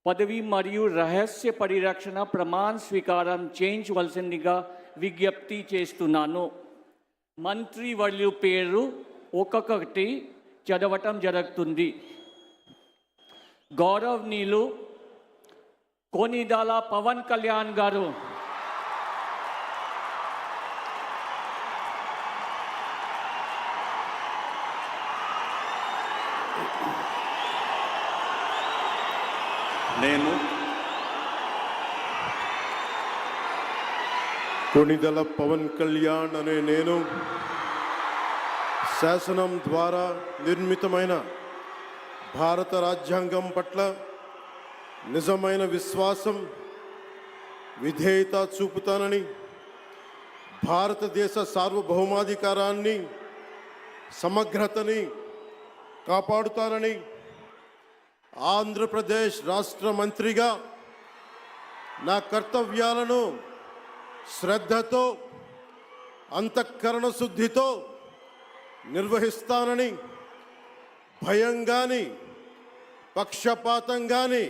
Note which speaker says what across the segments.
Speaker 1: పదవి మరియు రహస్య పరిరక్షణ ప్రమాణ స్వీకారం చేయించవలసిందిగా విజ్ఞప్తి చేస్తున్నాను. మంత్రి వర్యుల పేరు ఒక్కొక్కటి చదవటం జరుగుతుంది. గౌరవనీయులు కొనిదెల పవన్ కళ్యాణ్ గారు,
Speaker 2: నేను
Speaker 3: కొనిదెల పవన్ కళ్యాణ్ అనే నేను శాసనం ద్వారా నిర్మితమైన భారత రాజ్యాంగం పట్ల నిజమైన విశ్వాసం, విధేయత చూపుతానని, భారతదేశ సార్వభౌమాధికారాన్ని, సమగ్రతని కాపాడుతానని, ఆంధ్రప్రదేశ్ రాష్ట్ర మంత్రిగా నా కర్తవ్యాలను శ్రద్ధతో, అంతఃకరణ శుద్ధితో నిర్వహిస్తానని, భయం కానీ, పక్షపాతం కానీ,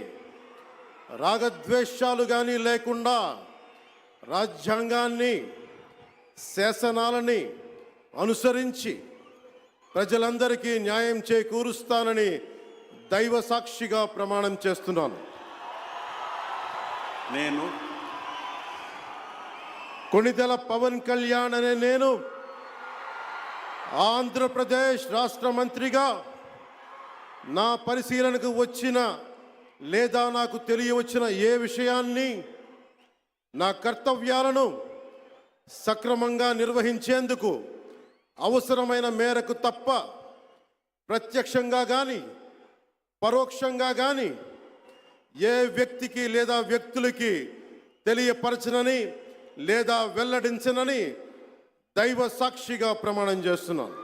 Speaker 3: రాగద్వేషాలు కానీ లేకుండా రాజ్యాంగాన్ని, శాసనాలని అనుసరించి ప్రజలందరికీ న్యాయం చేకూరుస్తానని దైవ సాక్షిగా ప్రమాణం చేస్తున్నాను.
Speaker 2: నేను
Speaker 3: కొనిదెల పవన్ కళ్యాణ్ అనే నేను ఆంధ్రప్రదేశ్ రాష్ట్ర మంత్రిగా నా పరిశీలనకు వచ్చిన లేదా నాకు తెలియవచ్చిన ఏ విషయాన్ని, నా కర్తవ్యాలను సక్రమంగా నిర్వహించేందుకు అవసరమైన మేరకు తప్ప ప్రత్యక్షంగా కానీ పరోక్షంగా కానీ ఏ వ్యక్తికి లేదా వ్యక్తులకి తెలియపరచనని లేదా వెల్లడించనని దైవ సాక్షిగా ప్రమాణం చేస్తున్నాను.